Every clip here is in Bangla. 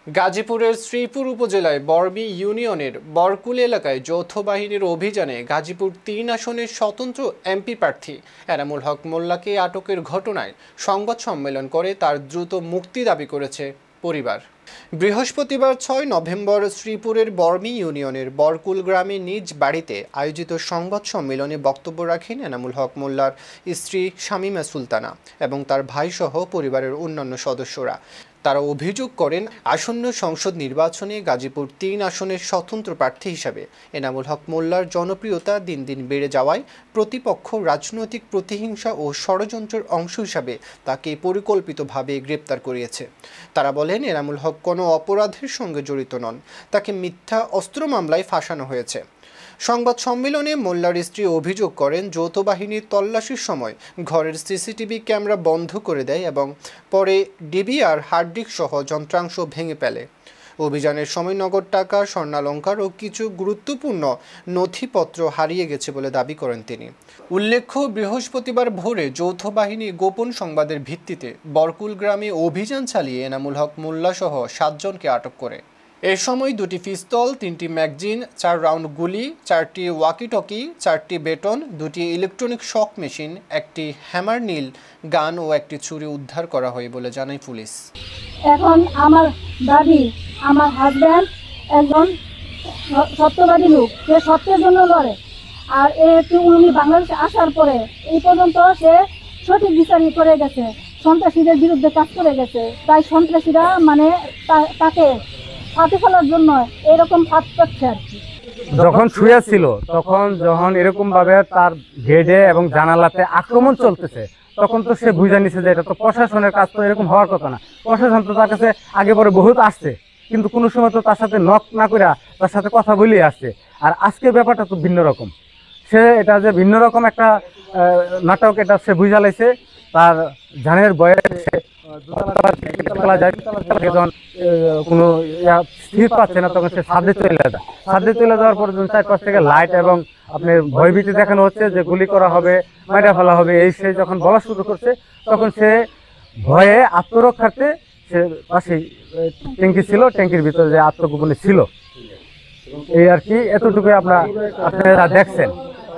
গাজীপুরের শ্রীপুর উপজেলায় বরবী ইউনিয়নের বরকুল এলাকায় যৌথ বাহিনীর অভিযানে গাজীপুর ৩ আসনের স্বতন্ত্র এমপি প্রার্থী এনামুল হক মোল্লাকে আটকের ঘটনায় সংবাদ সম্মেলন করে তার দ্রুত মুক্তি দাবি করেছে পরিবার। বৃহস্পতিবার ৬ নভেম্বর শ্রীপুরের বরবী ইউনিয়নের বরকুল গ্রামে নিজ বাড়িতে আয়োজিত সংবাদ সম্মেলনে বক্তব্য রাখেন এনামুল হক মোল্লার স্ত্রী শামীমা সুলতানা এবং তার ভাইসহ পরিবারের অন্যান্য সদস্যরা। তারা অভিযোগ করেন, আসন্ন সংসদ নির্বাচনে গাজীপুর ৩ আসনের স্বতন্ত্র প্রার্থী হিসাবে এনামুল হক মোল্লার জনপ্রিয়তা দিন দিন বেড়ে যাওয়ায় প্রতিপক্ষ রাজনৈতিক প্রতিহিংসা ও ষড়যন্ত্রের অংশ হিসাবে তাকে পরিকল্পিতভাবে গ্রেপ্তার করিয়েছে। তারা বলেন, এনামুল হক কোনো অপরাধের সঙ্গে জড়িত নন, তাকে মিথ্যা অস্ত্র মামলায় ফাঁসানো হয়েছে। সংবাদ সম্মেলনে মোল্লার স্ত্রী অভিযোগ করেন, যৌথ বাহিনীর তল্লাশির সময় ঘরের সিসিটিভি ক্যামেরা বন্ধ করে দেয় এবং পরে ডিবিআর হার্ডডিস্ক সহ যন্ত্রাংশ ভেঙে ফেলে। অভিযানের সময় নগদ টাকা, স্বর্ণালংকার ও কিছু গুরুত্বপূর্ণ নথিপত্র হারিয়ে গেছে বলে দাবি করেন তিনি। উল্লেখ্য, বৃহস্পতিবার ভোরে যৌথ বাহিনী গোপন সংবাদের ভিত্তিতে বরকুল গ্রামে অভিযান চালিয়ে এনামুল হক মোল্লা সহ ৭ জনকে আটক করে। এ সময় 2টি পিস্তল, 3টি ম্যাগজিন, 4 রাউন্ড গুলি, 4টি ওয়াকিটকি, 4টি বেটন, 2টি ইলেকট্রনিক শক মেশিন, 1টি হ্যামার নীল গান ও 1টি ছুরি উদ্ধার করা হয় বলে জানায় পুলিশ। এখন আমার দাবি, আমার হাজব্যান্ড একজন সত্যবাদী লোক, সে সত্যের জন্য লড়ে। আর উনি বাংলাদেশে আসার পরে এই পর্যন্ত সে সঠিক বিচারই করে গেছে, সন্ত্রাসীদের বিরুদ্ধে কাজ করে গেছে। তাই সন্ত্রাসীরা তাকে ফাঁদে ফেলার জন্য এরকম ফাঁদ পাচ্ছে আর কি। যখন শুয়ে ছিল যখন এরকম ভাবে তার গেটে এবং জানালাতে আক্রমণ চলতেছে, তখন তো সে বুঝে নিছে যে এটা তো প্রশাসনের কাজ, তো এরকম হওয়ার কথা না। প্রশাসন তো তার কাছে আগে পরে বহুত আসছে, কিন্তু কোনো সময় তো তার সাথে নক না করে তার সাথে কথা বলেই আসছে। আর আজকে ব্যাপারটা তো ভিন্ন রকম, সে এটা যে ভিন্ন রকম একটা নাটক, এটা সে বুঝা লাইছে। তার জানের বয়সে যখন কোনো স্থির পাচ্ছে না, তখন সে ছাদে চলে যায়। ছাদে চলে যাওয়ার পর চারপাশ থেকে লাইট এবং আপনার ভয়ভীতি দেখানো হচ্ছে যে গুলি করা হবে, মাইরা ফেলা হবে, এই সে যখন বলা শুরু করছে, তখন সে ভয়ে আত্মরক্ষার্থে সে পাশেই ট্যাঙ্কি ছিল, ট্যাঙ্কির ভিতরে যে আত্মগোপনে ছিল, এই আর কি। এতটুকু আপনারা দেখছেন।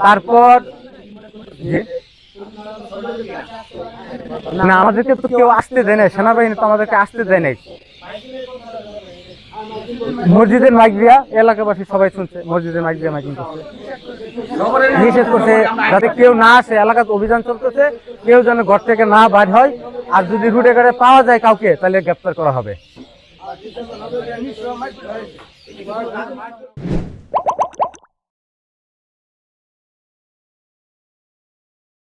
তারপর না, আমাদেরকে তো কেউ আসতে দেয় নাই, সেনাবাহিনী তো আমাদেরকে আসতে দেয় নাই। মসজিদের মাইক দিয়া এলাকাবাসী সবাই শুনছে, মসজিদের মাইক দিয়ে মাইকিং করছে, নিষেধ করছে যাতে কেউ না আসে। এলাকাতে অভিযান চলতেছে, কেউ যেন ঘর থেকে না বাইর হয়। আর যদি রুটে ঘাটে পাওয়া যায় কাউকে, তাহলে গ্রেপ্তার করা হবে।